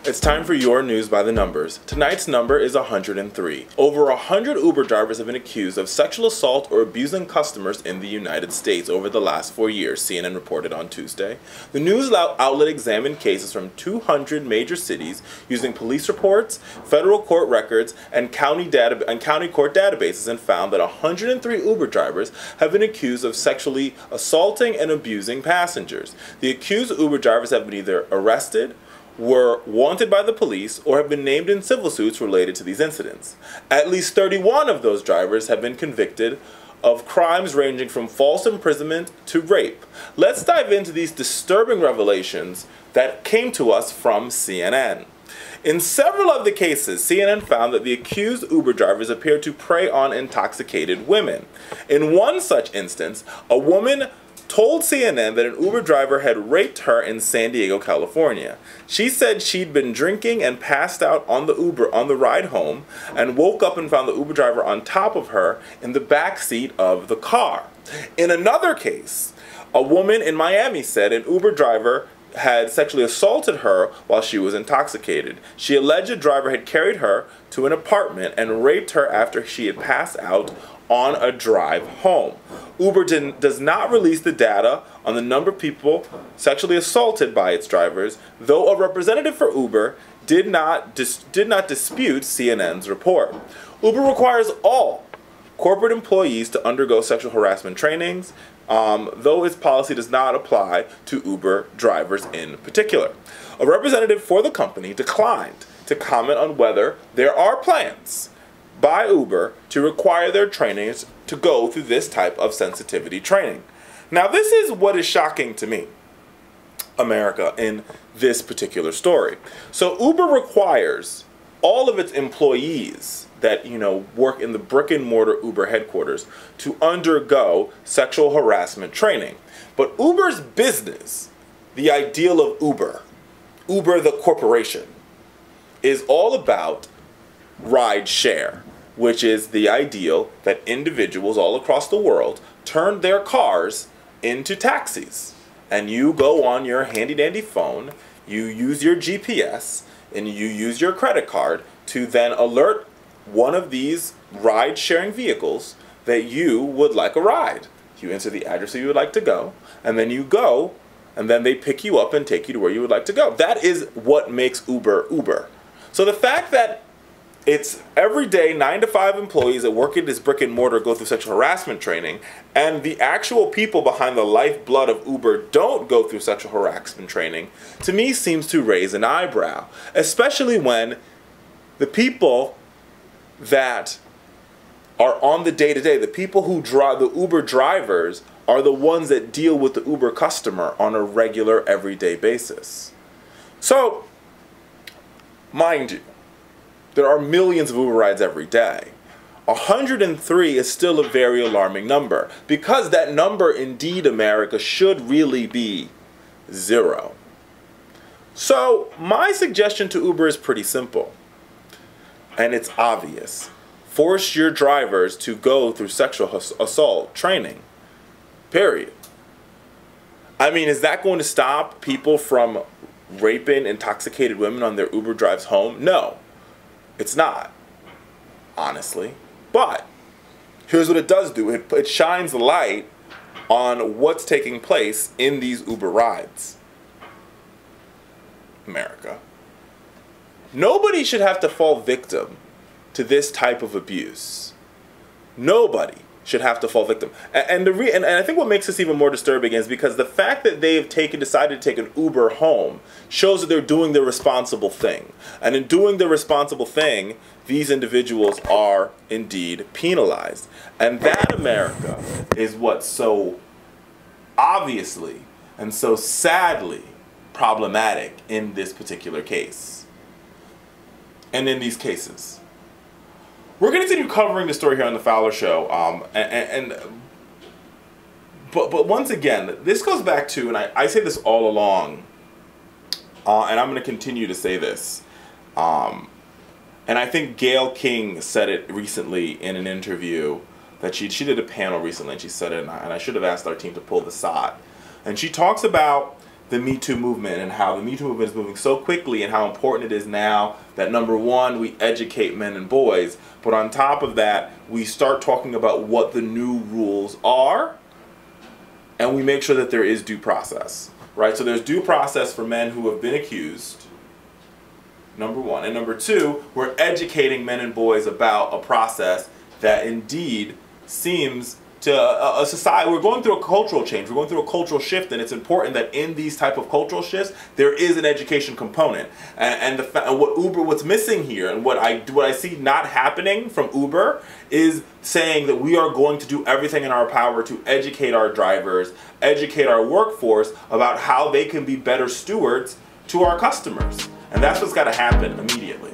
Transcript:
It's time for your news by the numbers. Tonight's number is 103. Over 100 Uber drivers have been accused of sexual assault or abusing customers in the United States over the last 4 years, CNN reported on Tuesday. The news outlet examined cases from 200 major cities using police reports, federal court records, and county court databases and found that 103 Uber drivers have been accused of sexually assaulting and abusing passengers. The accused Uber drivers have been either arrested, were wanted by the police, or have been named in civil suits related to these incidents. At least 31 of those drivers have been convicted of crimes ranging from false imprisonment to rape. Let's dive into these disturbing revelations that came to us from CNN. In several of the cases, CNN found that the accused Uber drivers appeared to prey on intoxicated women. In one such instance, a woman told CNN that an Uber driver had raped her in San Diego, California. She said she'd been drinking and passed out on the Uber on the ride home and woke up and found the Uber driver on top of her in the back seat of the car. In another case, a woman in Miami said an Uber driver had sexually assaulted her while she was intoxicated. She alleged the driver had carried her to an apartment and raped her after she had passed out on a drive home. Uber does not release the data on the number of people sexually assaulted by its drivers, though a representative for Uber did not dispute CNN's report. Uber requires all corporate employees to undergo sexual harassment trainings, though its policy does not apply to Uber drivers in particular. A representative for the company declined to comment on whether there are plans by Uber to require their trainees to go through this type of sensitivity training. Now, this is what is shocking to me, America, in this particular story. So Uber requires all of its employees that, work in the brick and mortar Uber headquarters to undergo sexual harassment training. But Uber's business, the ideal of Uber the corporation, is all about ride share, which is the ideal that individuals all across the world turn their cars into taxis. And you go on your handy-dandy phone, you use your GPS, and you use your credit card to then alert one of these ride-sharing vehicles that you would like a ride. You enter the address that you would like to go, and then you go, and then they pick you up and take you to where you would like to go. That is what makes Uber Uber. So the fact that it's everyday 9-to-5 employees that work in this brick and mortar go through sexual harassment training, and the actual people behind the lifeblood of Uber don't go through sexual harassment training, to me seems to raise an eyebrow. Especially when the people that are on the day-to-day, the people who drive, the Uber drivers, are the ones that deal with the Uber customer on a regular, everyday basis. So, mind you, there are millions of Uber rides every day. 103 is still a very alarming number, because that number, indeed, America, should really be 0. So, my suggestion to Uber is pretty simple, and it's obvious. Force your drivers to go through sexual assault training. Period. I mean, is that going to stop people from raping intoxicated women on their Uber drives home? No. It's not, honestly. But here's what it does do. It shines light on what's taking place in these Uber rides. America. Nobody should have to fall victim to this type of abuse. Nobody should have to fall victim. And I think what makes this even more disturbing is because the fact that they have decided to take an Uber home shows that they're doing the responsible thing. And in doing the responsible thing, these individuals are indeed penalized. And that, America, is what's so obviously and so sadly problematic in this particular case. And in these cases. We're going to continue covering the story here on the Fowler Show, but once again, this goes back to, and I say this all along, and I'm going to continue to say this, and I think Gayle King said it recently in an interview that she did a panel recently, and she said it, and I should have asked our team to pull this out, and she talks about the Me Too movement and how the Me Too movement is moving so quickly and how important it is now that, number one, we educate men and boys, but on top of that, we start talking about what the new rules are, and we make sure that there is due process, right? So there's due process for men who have been accused, number one. And number two, we're educating men and boys about a process that indeed seems to a society. We're going through a cultural change. We're going through a cultural shift, and it's important that in these type of cultural shifts, there is an education component. And what's missing here, and what I see not happening from Uber, is saying that we are going to do everything in our power to educate our drivers, educate our workforce about how they can be better stewards to our customers. And that's what's got to happen immediately.